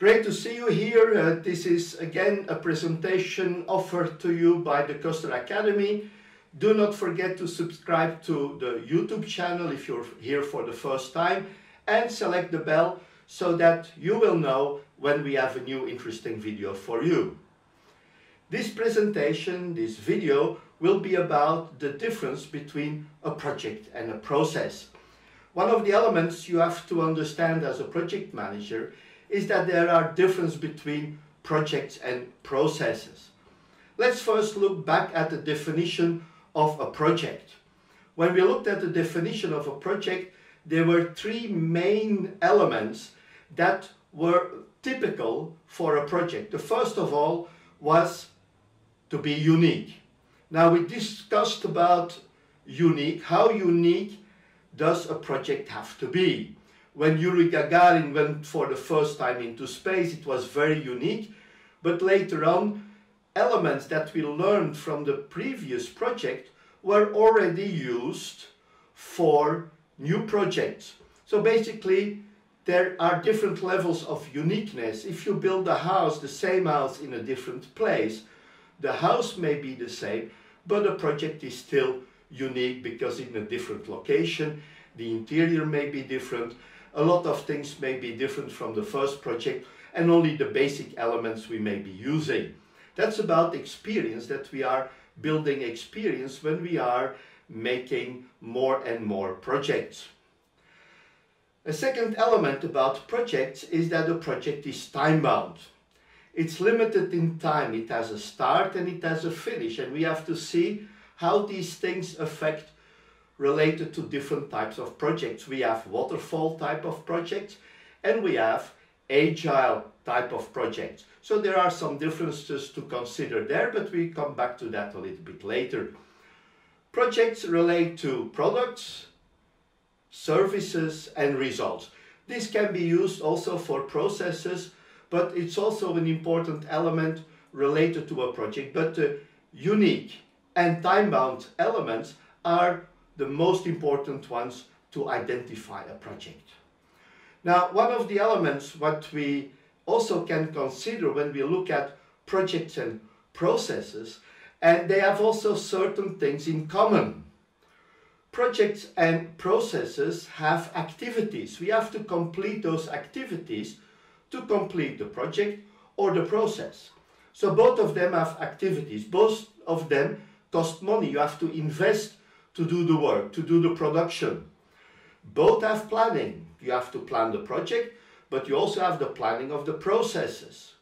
Great to see you here. This is again a presentation offered to you by the Ceuster Academy. Do not forget to subscribe to the YouTube channel if you're here for the first time, and select the bell so that you will know when we have a new interesting video for you. This presentation, this video, will be about the difference between a project and a process. One of the elements you have to understand as a project manager is that there are differences between projects and processes. Let's first look back at the definition of a project. When we looked at the definition of a project, there were three main elements that were typical for a project. The first of all was to be unique. Now we discussed about unique. How unique does a project have to be? When Yuri Gagarin went for the first time into space, it was very unique, but later on, elements that we learned from the previous project were already used for new projects. So basically, there are different levels of uniqueness. If you build a house, the same house in a different place, the house may be the same, but the project is still unique because in a different location, the interior may be different, a lot of things may be different from the first project, and only the basic elements we may be using. That's about experience, that we are building experience when we are making more and more projects. A second element about projects is that a project is time-bound. It's limited in time. It has a start and it has a finish, and we have to see how these things affect related to different types of projects. We have waterfall type of projects and we have agile type of projects. So there are some differences to consider there, but we come back to that a little bit later. Projects relate to products, services and results. This can be used also for processes, but it's also an important element related to a project. But the unique and time-bound elements are the most important ones to identify a project. Now, one of the elements what we also can consider when we look at projects and processes, and they have also certain things in common. Projects and processes have activities. We have to complete those activities to complete the project or the process. So both of them have activities. Both of them cost money. You have to invest to do the work, to do the production. Both have planning. You have to plan the project, but you also have the planning of the processes.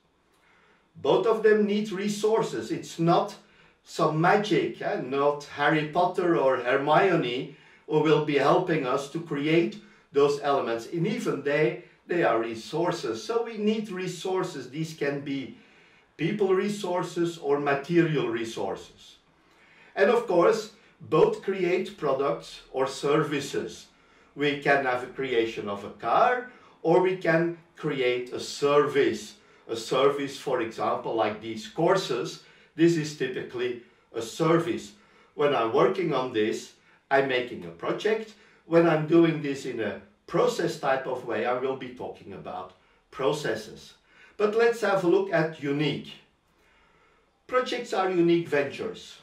Both of them need resources. It's not some magic, not Harry Potter or Hermione who will be helping us to create those elements. And even they are resources. So we need resources. These can be people resources or material resources. And of course, both create products or services. We can have a creation of a car, or we can create a service. A service, for example, like these courses, this is typically a service. When I'm working on this, I'm making a project. When I'm doing this in a process type of way, I will be talking about processes. But let's have a look at unique. Projects are unique ventures.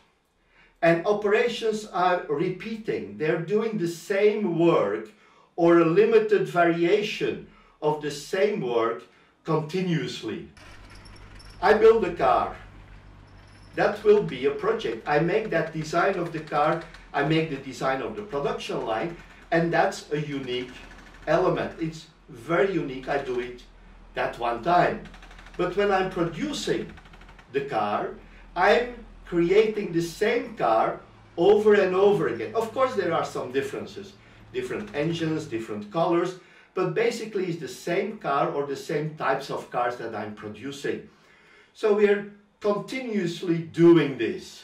And operations are repeating. They're doing the same work or a limited variation of the same work continuously. I build a car. That will be a project. I make that design of the car, I make the design of the production line, and that's a unique element. It's very unique. I do it that one time. But when I'm producing the car, I'm creating the same car over and over again. Of course, there are some differences, different engines, different colors, but basically it's the same car or the same types of cars that I'm producing. So we're continuously doing this.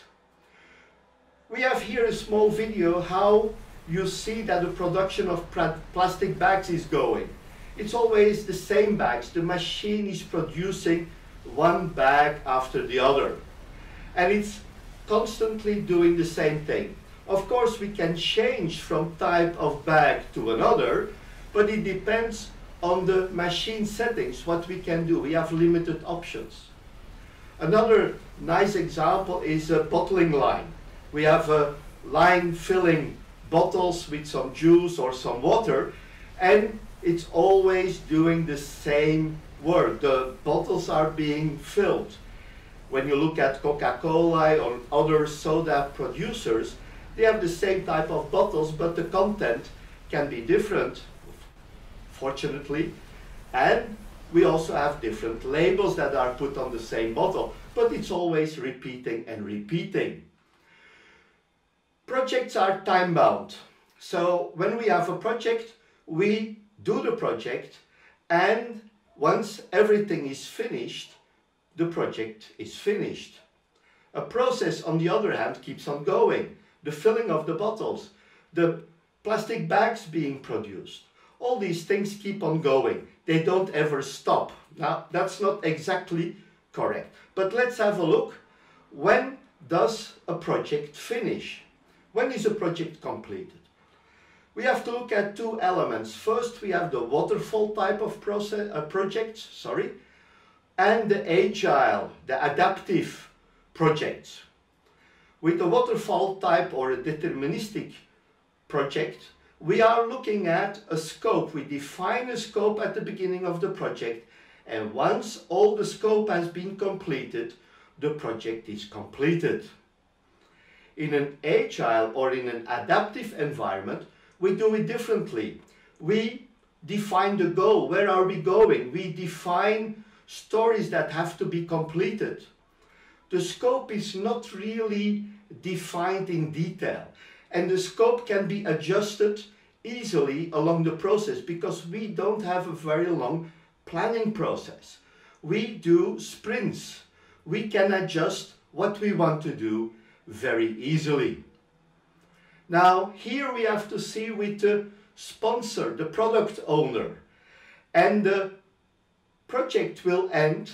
We have here a small video how you see that the production of plastic bags is going. It's always the same bags. The machine is producing one bag after the other. And it's constantly doing the same thing. Of course, we can change from type of bag to another, but it depends on the machine settings, what we can do. We have limited options. Another nice example is a bottling line. We have a line filling bottles with some juice or some water, and it's always doing the same work. The bottles are being filled. When you look at Coca-Cola or other soda producers, they have the same type of bottles, but the content can be different, fortunately. And we also have different labels that are put on the same bottle, but it's always repeating and repeating. Projects are time-bound. So when we have a project, we do the project, and once everything is finished, the project is finished. A process, on the other hand, keeps on going. The filling of the bottles, the plastic bags being produced, all these things keep on going. They don't ever stop. Now, that's not exactly correct. But let's have a look. When does a project finish? When is a project completed? We have to look at two elements. First, we have the waterfall type of projects, and the agile, the adaptive projects. With the waterfall type or a deterministic project, we are looking at a scope. We define a scope at the beginning of the project, and once all the scope has been completed, the project is completed. In an agile or in an adaptive environment, we do it differently. We define the goal. Where are we going? We define stories that have to be completed. The scope is not really defined in detail, and the scope can be adjusted easily along the process because we don't have a very long planning process. We do sprints. We can adjust what we want to do very easily. Now, here we have to see with the sponsor, the product owner, and the project will end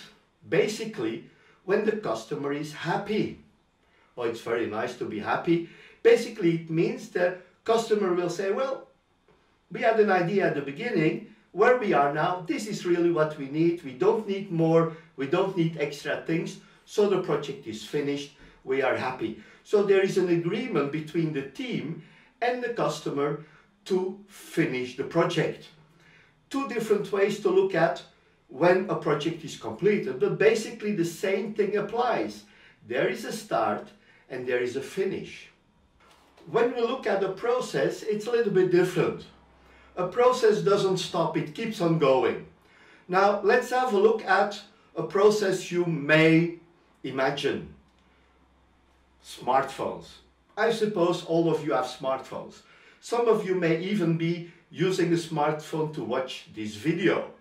basically when the customer is happy. Oh, it's very nice to be happy. Basically, it means the customer will say, well, we had an idea at the beginning, where we are now, this is really what we need. We don't need more, we don't need extra things, so the project is finished, we are happy. So there is an agreement between the team and the customer to finish the project. Two different ways to look at when a project is completed, but basically the same thing applies. There is a start and there is a finish. When we look at a process, it's a little bit different. A process doesn't stop, it keeps on going. Now let's have a look at a process you may imagine. Smartphones. I suppose all of you have smartphones. Some of you may even be using a smartphone to watch this video.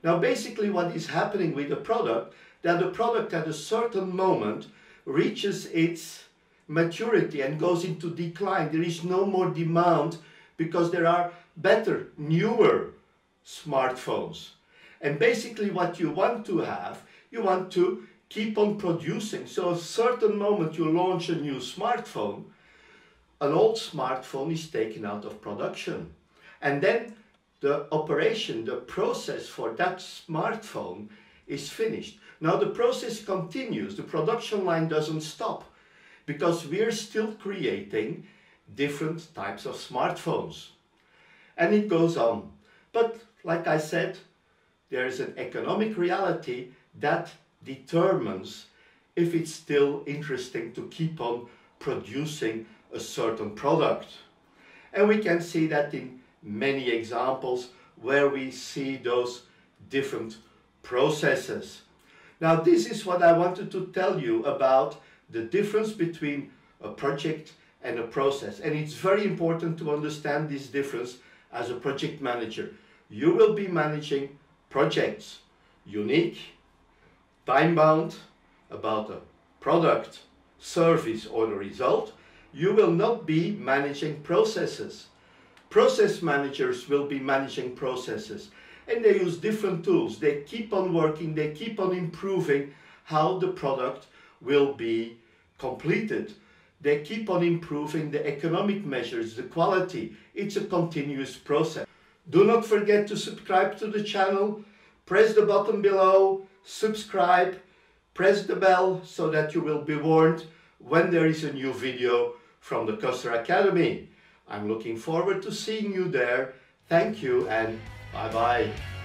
Now basically what is happening with the product, that the product at a certain moment reaches its maturity and goes into decline. There is no more demand because there are better, newer smartphones. And basically what you want to have, you want to keep on producing. So at a certain moment you launch a new smartphone, an old smartphone is taken out of production. And then the operation, the process for that smartphone is finished. Now the process continues, the production line doesn't stop because we're still creating different types of smartphones. And it goes on. But like I said, there is an economic reality that determines if it's still interesting to keep on producing a certain product. And we can see that in many examples where we see those different processes. Now this is what I wanted to tell you about the difference between a project and a process. And it's very important to understand this difference as a project manager. You will be managing projects, unique, time-bound, about a product, service or the result. You will not be managing processes. Process managers will be managing processes, and they use different tools. They keep on working, they keep on improving how the product will be completed. They keep on improving the economic measures, the quality. It's a continuous process. Do not forget to subscribe to the channel. Press the button below, subscribe, press the bell so that you will be warned when there is a new video from the Ceuster Academy. I'm looking forward to seeing you there. Thank you and bye-bye.